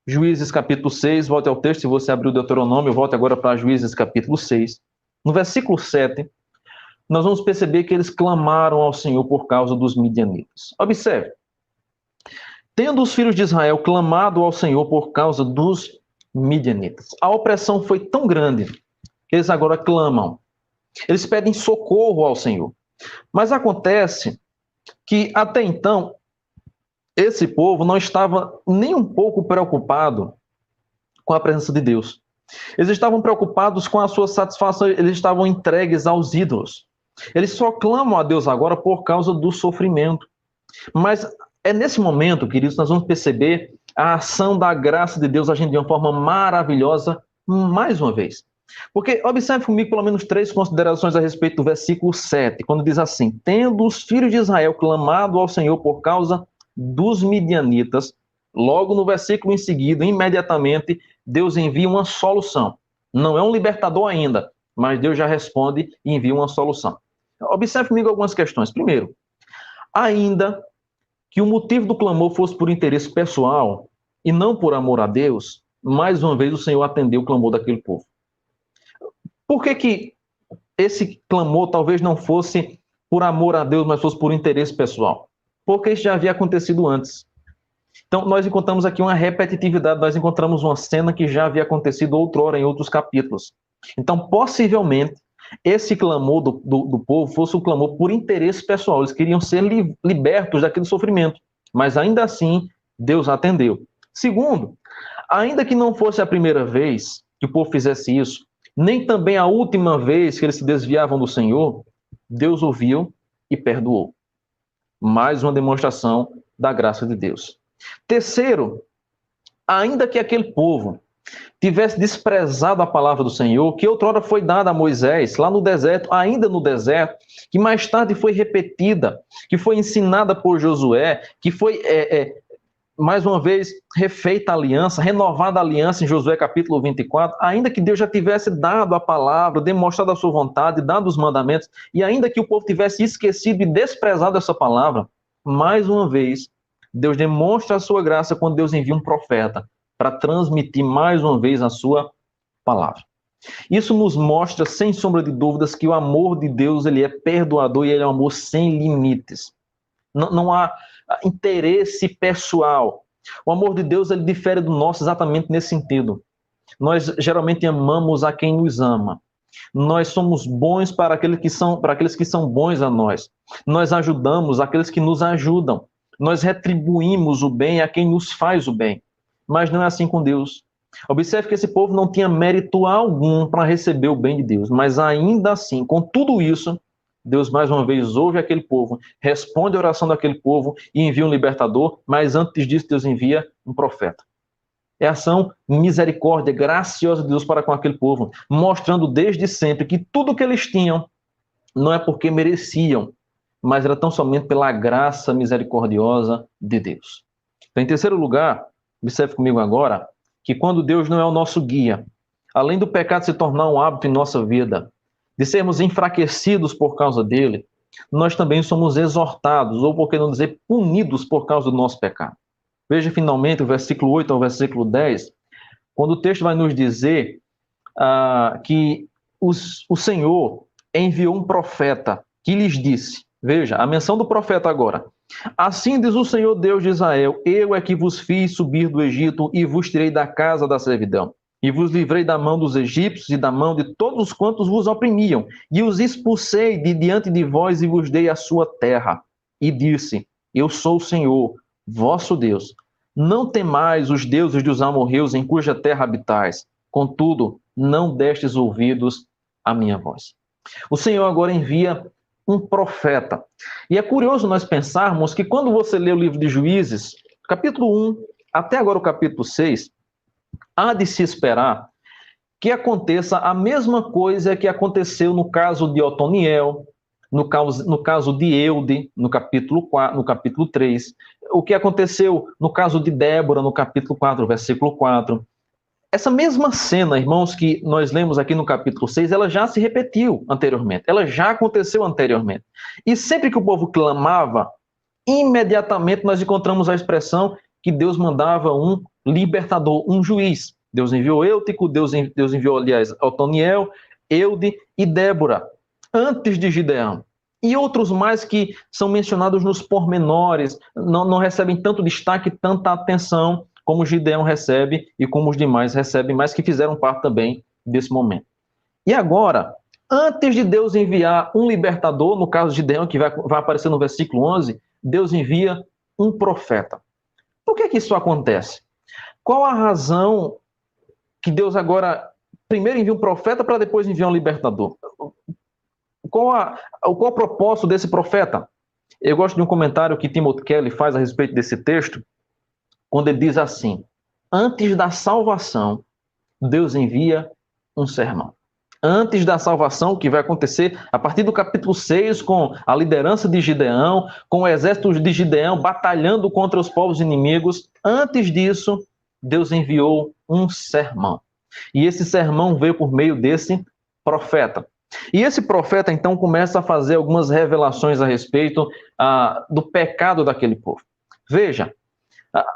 Juízes capítulo 6, volte ao texto, se você abriu o Deuteronômio, volte agora para Juízes capítulo 6. No versículo 7, nós vamos perceber que eles clamaram ao Senhor por causa dos midianitas. Observe, tendo os filhos de Israel clamado ao Senhor por causa dos midianitas, a opressão foi tão grande que eles agora clamam. Eles pedem socorro ao Senhor. Mas acontece que, até então, esse povo não estava nem um pouco preocupado com a presença de Deus. Eles estavam preocupados com a sua satisfação, eles estavam entregues aos ídolos. Eles só clamam a Deus agora por causa do sofrimento. Mas é nesse momento, queridos, nós vamos perceber a ação da graça de Deus agindo de uma forma maravilhosa mais uma vez. Porque observe comigo pelo menos 3 considerações a respeito do versículo 7, quando diz assim: tendo os filhos de Israel clamado ao Senhor por causa dos midianitas, logo no versículo em seguida, imediatamente, Deus envia uma solução. Não é um libertador ainda, mas Deus já responde e envia uma solução. Observe comigo algumas questões. Primeiro, ainda que o motivo do clamor fosse por interesse pessoal e não por amor a Deus, mais uma vez o Senhor atendeu o clamor daquele povo. Por que esse clamor talvez não fosse por amor a Deus, mas fosse por interesse pessoal? Porque isso já havia acontecido antes. Então, nós encontramos aqui uma repetitividade, nós encontramos uma cena que já havia acontecido outrora em outros capítulos. Então, possivelmente, esse clamor do povo fosse um clamor por interesse pessoal. Eles queriam ser libertos daquele sofrimento, mas ainda assim, Deus atendeu. Segundo, ainda que não fosse a primeira vez que o povo fizesse isso, nem também a última vez que eles se desviavam do Senhor, Deus ouviu e perdoou. Mais uma demonstração da graça de Deus. Terceiro, ainda que aquele povo tivesse desprezado a palavra do Senhor, que outrora foi dada a Moisés, lá no deserto, ainda no deserto, que mais tarde foi repetida, que foi ensinada por Josué, que foi, mais uma vez, refeita a aliança, renovada a aliança em Josué capítulo 24, ainda que Deus já tivesse dado a palavra, demonstrado a sua vontade, dado os mandamentos, e ainda que o povo tivesse esquecido e desprezado essa palavra, mais uma vez, Deus demonstra a sua graça quando Deus envia um profeta para transmitir mais uma vez a sua palavra. Isso nos mostra, sem sombra de dúvidas, que o amor de Deus ele é perdoador e ele é um amor sem limites. Não há interesse pessoal. O amor de Deus ele difere do nosso exatamente nesse sentido. Nós geralmente amamos a quem nos ama. Nós somos bons para aqueles que são bons a nós. Nós ajudamos aqueles que nos ajudam. Nós retribuímos o bem a quem nos faz o bem. Mas não é assim com Deus. Observe que esse povo não tinha mérito algum para receber o bem de Deus, mas ainda assim, com tudo isso, Deus mais uma vez ouve aquele povo, responde a oração daquele povo e envia um libertador, mas antes disso Deus envia um profeta. É a ação misericórdia, graciosa de Deus para com aquele povo, mostrando desde sempre que tudo que eles tinham não é porque mereciam, mas era tão somente pela graça misericordiosa de Deus. Então, em terceiro lugar, observe comigo agora, que quando Deus não é o nosso guia, além do pecado se tornar um hábito em nossa vida, de sermos enfraquecidos por causa dele, nós também somos exortados, ou por que não dizer, punidos por causa do nosso pecado. Veja finalmente o versículo 8 ao versículo 10, quando o texto vai nos dizer que o Senhor enviou um profeta que lhes disse, veja, a menção do profeta agora, assim diz o Senhor Deus de Israel, eu é que vos fiz subir do Egito e vos tirei da casa da servidão. E vos livrei da mão dos egípcios e da mão de todos quantos vos oprimiam. E os expulsei de diante de vós e vos dei a sua terra. E disse, eu sou o Senhor, vosso Deus. Não temais os deuses dos amorreus em cuja terra habitais. Contudo, não destes ouvidos à minha voz. O Senhor agora envia um profeta. E é curioso nós pensarmos que quando você lê o livro de Juízes, capítulo 1, até agora o capítulo 6, há de se esperar que aconteça a mesma coisa que aconteceu no caso de Otoniel, no caso de Eude, no capítulo 4, no capítulo 3, o que aconteceu no caso de Débora, no capítulo 4, versículo 4. Essa mesma cena, irmãos, que nós lemos aqui no capítulo 6, ela já se repetiu anteriormente, ela já aconteceu anteriormente. E sempre que o povo clamava, imediatamente nós encontramos a expressão que Deus mandava um libertador, um juiz. Deus enviou Eutico, Deus enviou, aliás, Otoniel, Eude e Débora, antes de Gideão. E outros mais que são mencionados nos pormenores, não recebem tanto destaque, tanta atenção, como Gideão recebe e como os demais recebem, mas que fizeram parte também desse momento. E agora, antes de Deus enviar um libertador, no caso de Gideão, que vai aparecer no versículo 11, Deus envia um profeta. Por que que isso acontece? Qual a razão que Deus agora primeiro envia um profeta para depois enviar um libertador? Qual o propósito desse profeta? Eu gosto de um comentário que Timothy Kelly faz a respeito desse texto, quando ele diz assim: antes da salvação, Deus envia um sermão. Antes da salvação, que vai acontecer a partir do capítulo 6, com a liderança de Gideão, com o exército de Gideão batalhando contra os povos inimigos, antes disso, Deus enviou um sermão. E esse sermão veio por meio desse profeta. E esse profeta, então, começa a fazer algumas revelações a respeito do pecado daquele povo. Veja,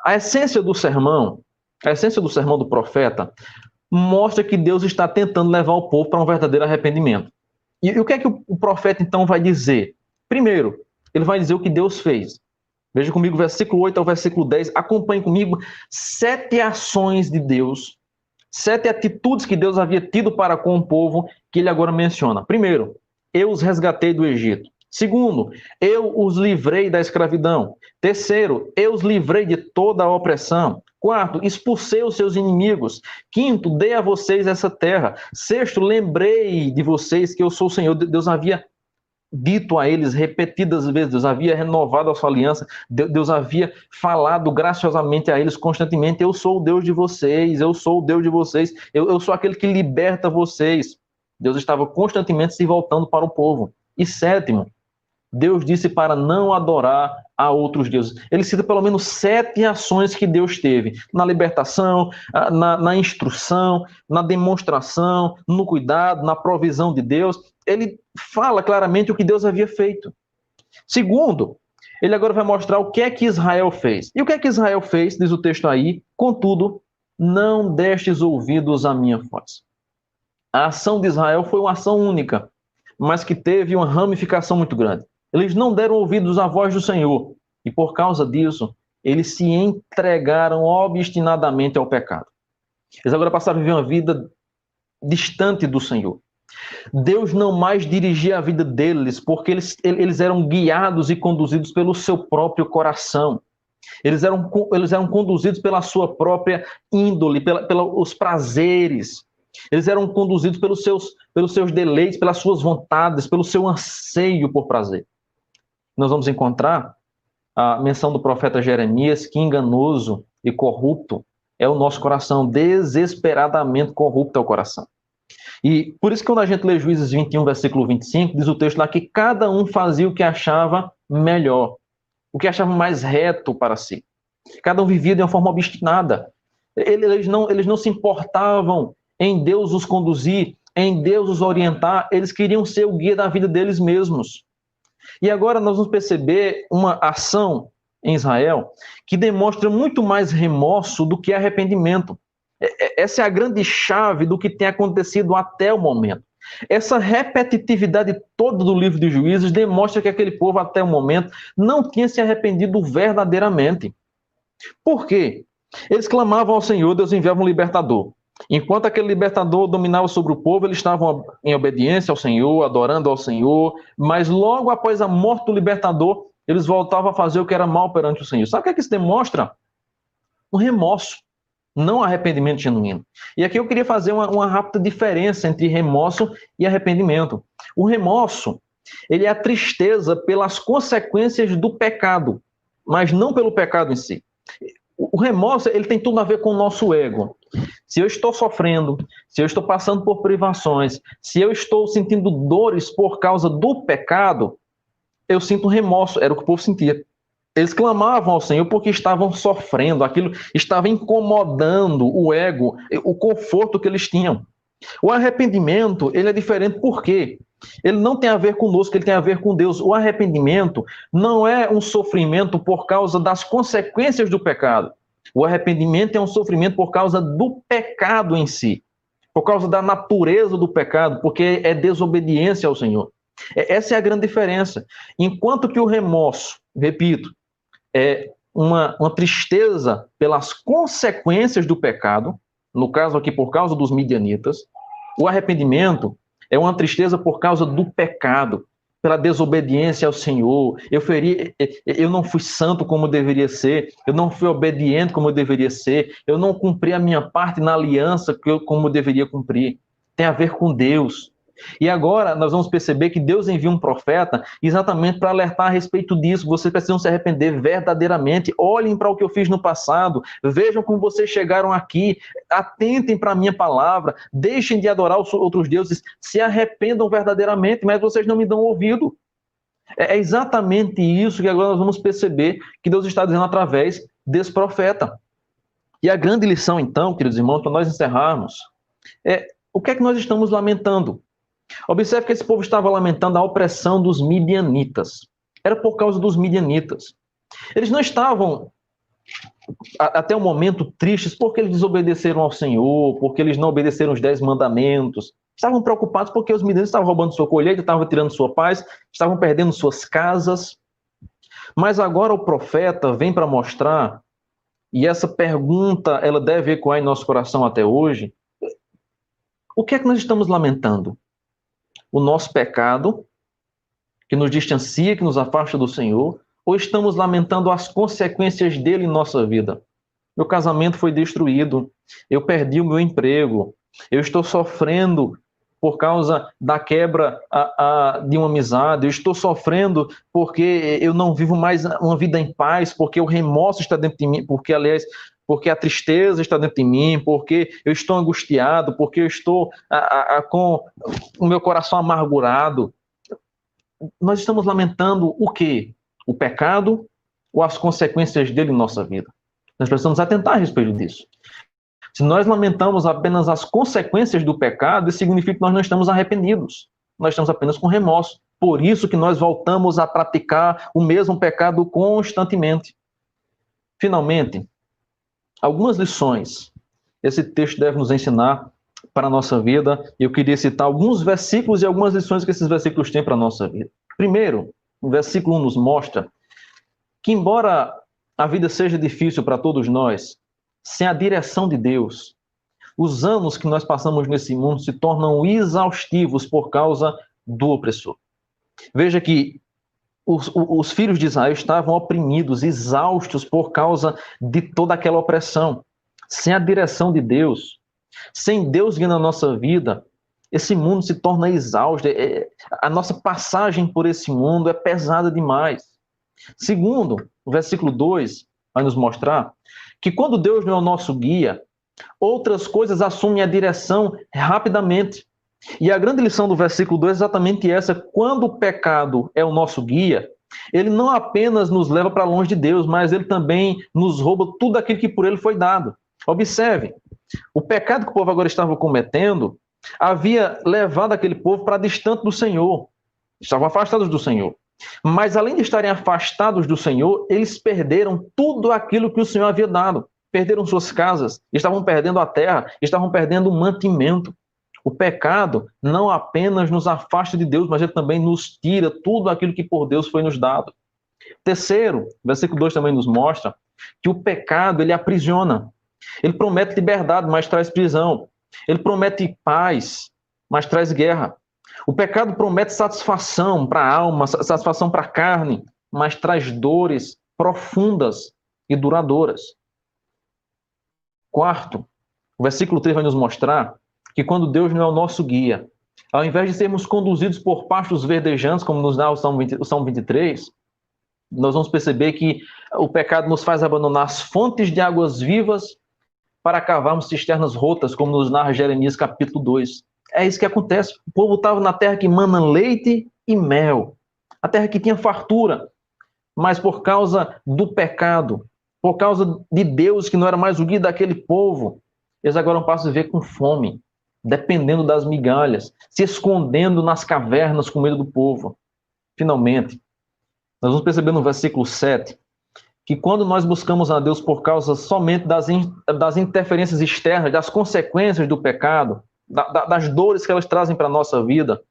a essência do sermão do profeta, mostra que Deus está tentando levar o povo para um verdadeiro arrependimento. E o que é que o profeta, então, vai dizer? Primeiro, ele vai dizer o que Deus fez. Veja comigo, versículo 8 ao versículo 10. Acompanhe comigo 7 ações de Deus, 7 atitudes que Deus havia tido para com o povo, que ele agora menciona. Primeiro, eu os resgatei do Egito. Segundo, eu os livrei da escravidão. Terceiro, eu os livrei de toda a opressão. Quarto, expulsei os seus inimigos. Quinto, dei a vocês essa terra. Sexto, lembrei de vocês que eu sou o Senhor. Deus havia dito a eles repetidas vezes, Deus havia renovado a sua aliança, Deus havia falado graciosamente a eles constantemente: eu sou o Deus de vocês, eu sou o Deus de vocês, eu sou aquele que liberta vocês. Deus estava constantemente se voltando para o povo. E sétimo, Deus disse para não adorar a outros deuses. Ele cita pelo menos 7 ações que Deus teve: na libertação, na instrução, na demonstração, no cuidado, na provisão de Deus. Ele fala claramente o que Deus havia feito. Segundo, ele agora vai mostrar o que é que Israel fez. E o que é que Israel fez, diz o texto aí: contudo, não destes ouvidos à minha voz. A ação de Israel foi uma ação única, mas que teve uma ramificação muito grande. Eles não deram ouvidos à voz do Senhor, e por causa disso, eles se entregaram obstinadamente ao pecado. Eles agora passaram a viver uma vida distante do Senhor. Deus não mais dirigia a vida deles, porque eles eram guiados e conduzidos pelo seu próprio coração. Eles eram conduzidos pela sua própria índole, pelos prazeres. Eles eram conduzidos pelos seus deleites, pelas suas vontades, pelo seu anseio por prazer. Nós vamos encontrar a menção do profeta Jeremias que enganoso e corrupto é o nosso coração, desesperadamente corrupto é o coração. E por isso que quando a gente lê Juízes 21, versículo 25, diz o texto lá que cada um fazia o que achava melhor, o que achava mais reto para si. Cada um vivia de uma forma obstinada. Eles não se importavam em Deus os conduzir, em Deus os orientar, eles queriam ser o guia da vida deles mesmos. E agora nós vamos perceber uma ação em Israel que demonstra muito mais remorso do que arrependimento. Essa é a grande chave do que tem acontecido até o momento. Essa repetitividade toda do livro de Juízes demonstra que aquele povo até o momento não tinha se arrependido verdadeiramente. Por quê? Eles clamavam ao Senhor, Deus enviava um libertador. Enquanto aquele libertador dominava sobre o povo, eles estavam em obediência ao Senhor, adorando ao Senhor, mas logo após a morte do libertador, eles voltavam a fazer o que era mal perante o Senhor. Sabe o que é que isso demonstra? Um remorso, não arrependimento genuíno. E aqui eu queria fazer uma rápida diferença entre remorso e arrependimento. O remorso, ele é a tristeza pelas consequências do pecado, mas não pelo pecado em si. O remorso, ele tem tudo a ver com o nosso ego. Se eu estou sofrendo, se eu estou passando por privações, se eu estou sentindo dores por causa do pecado, eu sinto remorso, era o que o povo sentia. Eles clamavam ao Senhor porque estavam sofrendo, aquilo estava incomodando o ego, o conforto que eles tinham. O arrependimento, ele é diferente por quê? Ele não tem a ver conosco, ele tem a ver com Deus. O arrependimento não é um sofrimento por causa das consequências do pecado. O arrependimento é um sofrimento por causa do pecado em si, por causa da natureza do pecado, porque é desobediência ao Senhor. Essa é a grande diferença. Enquanto que o remorso, repito, é uma tristeza pelas consequências do pecado, no caso aqui por causa dos midianitas, o arrependimento é uma tristeza por causa do pecado, pela desobediência ao Senhor, eu não fui santo como eu deveria ser, eu não fui obediente como eu deveria ser, eu não cumpri a minha parte na aliança como eu deveria cumprir. Tem a ver com Deus. E agora nós vamos perceber que Deus envia um profeta exatamente para alertar a respeito disso. Vocês precisam se arrepender verdadeiramente. Olhem para o que eu fiz no passado. Vejam como vocês chegaram aqui. Atentem para a minha palavra. Deixem de adorar os outros deuses. Se arrependam verdadeiramente, mas vocês não me dão ouvido. É exatamente isso que agora nós vamos perceber que Deus está dizendo através desse profeta. E a grande lição, então, queridos irmãos, para nós encerrarmos, é o que é que nós estamos lamentando? Observe que esse povo estava lamentando a opressão dos midianitas. Era por causa dos midianitas. Eles não estavam, até o momento, tristes porque eles desobedeceram ao Senhor, porque eles não obedeceram os 10 mandamentos. Estavam preocupados porque os midianitas estavam roubando sua colheita, estavam tirando sua paz, estavam perdendo suas casas. Mas agora o profeta vem para mostrar, e essa pergunta ela deve ecoar em nosso coração até hoje, o que é que nós estamos lamentando? O nosso pecado, que nos distancia, que nos afasta do Senhor, ou estamos lamentando as consequências dele em nossa vida? Meu casamento foi destruído, eu perdi o meu emprego, eu estou sofrendo por causa da quebra de uma amizade, eu estou sofrendo porque eu não vivo mais uma vida em paz, porque o remorso está dentro de mim, porque a tristeza está dentro de mim, porque eu estou angustiado, porque eu estou com o meu coração amargurado. Nós estamos lamentando o quê? O pecado ou as consequências dele em nossa vida? Nós precisamos atentar a respeito disso. Se nós lamentamos apenas as consequências do pecado, isso significa que nós não estamos arrependidos. Nós estamos apenas com remorso. Por isso que nós voltamos a praticar o mesmo pecado constantemente. Finalmente, algumas lições esse texto deve nos ensinar para a nossa vida. Eu queria citar alguns versículos e algumas lições que esses versículos têm para a nossa vida. Primeiro, o versículo 1 nos mostra que, embora a vida seja difícil para todos nós, sem a direção de Deus, os anos que nós passamos nesse mundo se tornam exaustivos por causa do opressor. Veja que os filhos de Israel estavam oprimidos, exaustos por causa de toda aquela opressão. Sem a direção de Deus, sem Deus guiando a nossa vida, esse mundo se torna exausto. A nossa passagem por esse mundo é pesada demais. Segundo, o versículo 2 vai nos mostrar que quando Deus não é o nosso guia, outras coisas assumem a direção rapidamente. E a grande lição do versículo 2 é exatamente essa: quando o pecado é o nosso guia, ele não apenas nos leva para longe de Deus, mas ele também nos rouba tudo aquilo que por ele foi dado. Observe, o pecado que o povo agora estava cometendo havia levado aquele povo para distante do Senhor. Estavam afastados do Senhor. Mas além de estarem afastados do Senhor, eles perderam tudo aquilo que o Senhor havia dado. Perderam suas casas, estavam perdendo a terra, estavam perdendo o mantimento. O pecado não apenas nos afasta de Deus, mas ele também nos tira tudo aquilo que por Deus foi nos dado. Terceiro, versículo 2 também nos mostra que o pecado, ele aprisiona. Ele promete liberdade, mas traz prisão. Ele promete paz, mas traz guerra. O pecado promete satisfação para a alma, satisfação para a carne, mas traz dores profundas e duradouras. Quarto, o versículo 3 vai nos mostrar que quando Deus não é o nosso guia, ao invés de sermos conduzidos por pastos verdejantes, como nos dá o Salmo 23, nós vamos perceber que o pecado nos faz abandonar as fontes de águas vivas para cavarmos cisternas rotas, como nos narra Jeremias capítulo 2. É isso que acontece. O povo estava na terra que mana leite e mel, a terra que tinha fartura, mas por causa do pecado, por causa de Deus, que não era mais o guia daquele povo, eles agora passam a viver com fome, dependendo das migalhas, se escondendo nas cavernas com medo do povo. Finalmente, nós vamos perceber no versículo 7 que quando nós buscamos a Deus por causa somente das interferências externas, das consequências do pecado, das dores que elas trazem para a nossa vida,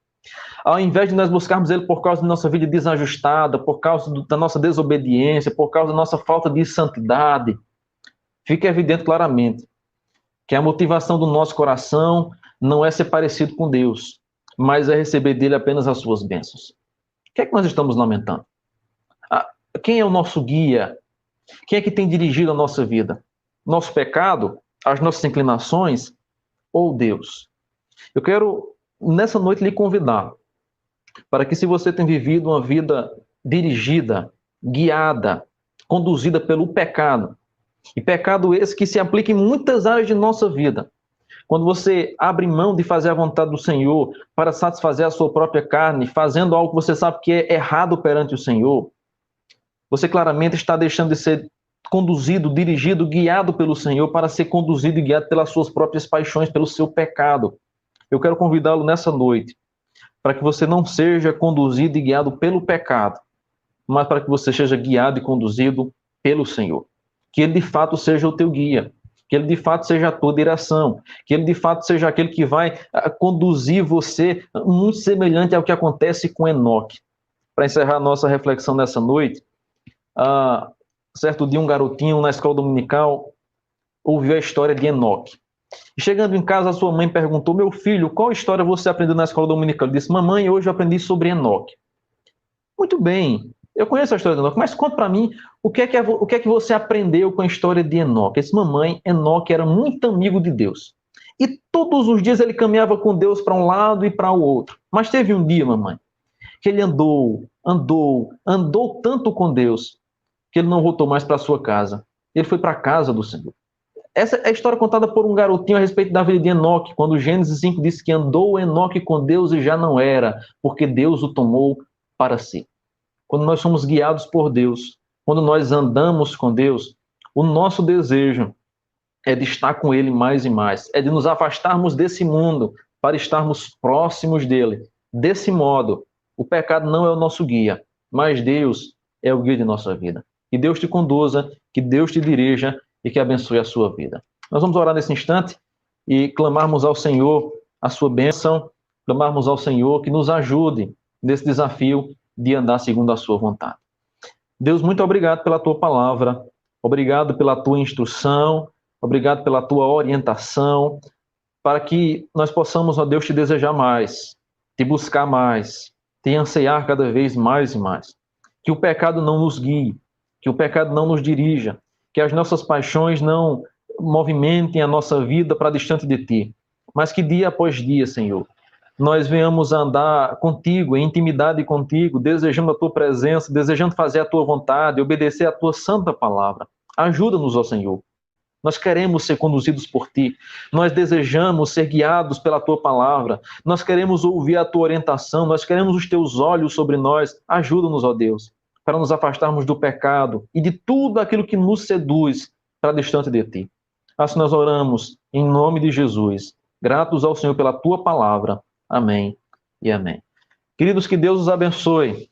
ao invés de nós buscarmos Ele por causa da nossa vida desajustada, por causa da nossa desobediência, por causa da nossa falta de santidade, fica evidente claramente que a motivação do nosso coração não é ser parecido com Deus, mas é receber dele apenas as suas bênçãos. que é que nós estamos lamentando? Quem é o nosso guia? Quem é que tem dirigido a nossa vida? Nosso pecado? As nossas inclinações? Ou Deus? Eu quero, nessa noite, lhe convidar para que, se você tem vivido uma vida dirigida, guiada, conduzida pelo pecado, e pecado esse que se aplica em muitas áreas de nossa vida, quando você abre mão de fazer a vontade do Senhor para satisfazer a sua própria carne, fazendo algo que você sabe que é errado perante o Senhor, você claramente está deixando de ser conduzido, dirigido, guiado pelo Senhor para ser conduzido e guiado pelas suas próprias paixões, pelo seu pecado. Eu quero convidá-lo nessa noite para que você não seja conduzido e guiado pelo pecado, mas para que você seja guiado e conduzido pelo Senhor. Que Ele de fato seja o teu guia, que Ele de fato seja a tua direção, que Ele de fato seja aquele que vai conduzir você, muito semelhante ao que acontece com Enoque. Para encerrar a nossa reflexão nessa noite, certo dia um garotinho na escola dominical ouviu a história de Enoque. E chegando em casa, a sua mãe perguntou: meu filho, qual história você aprendeu na escola dominical? Ele disse: mamãe, hoje eu aprendi sobre Enoque. Muito bem, eu conheço a história de Enoque, mas conta para mim o que é que você aprendeu com a história de Enoque. Esse mamãe, Enoque era muito amigo de Deus. E todos os dias ele caminhava com Deus para um lado e para o outro. Mas teve um dia, mamãe, que ele andou tanto com Deus, que ele não voltou mais para a sua casa. Ele foi para a casa do Senhor. Essa é a história contada por um garotinho a respeito da vida de Enoque, quando Gênesis 5 diz que andou Enoque com Deus e já não era, porque Deus o tomou para si. Quando nós somos guiados por Deus, quando nós andamos com Deus, o nosso desejo é de estar com Ele mais e mais, é de nos afastarmos desse mundo para estarmos próximos dele. Desse modo, o pecado não é o nosso guia, mas Deus é o guia de nossa vida. Que Deus te conduza, que Deus te dirija e que abençoe a sua vida. Nós vamos orar nesse instante e clamarmos ao Senhor a sua bênção, clamarmos ao Senhor que nos ajude nesse desafio de andar segundo a sua vontade. Deus, muito obrigado pela tua palavra, obrigado pela tua instrução, obrigado pela tua orientação, para que nós possamos, ó Deus, te desejar mais, te buscar mais, te ansiar cada vez mais e mais. Que o pecado não nos guie, que o pecado não nos dirija, que as nossas paixões não movimentem a nossa vida para distante de ti, mas que dia após dia, Senhor, nós venhamos andar contigo, em intimidade contigo, desejando a tua presença, desejando fazer a tua vontade, obedecer a tua santa palavra. Ajuda-nos, ó Senhor. Nós queremos ser conduzidos por ti, nós desejamos ser guiados pela tua palavra, nós queremos ouvir a tua orientação, nós queremos os teus olhos sobre nós. Ajuda-nos, ó Deus, para nos afastarmos do pecado e de tudo aquilo que nos seduz para distante de ti. Assim nós oramos em nome de Jesus, gratos ao Senhor pela tua palavra. Amém e amém. Queridos, que Deus os abençoe.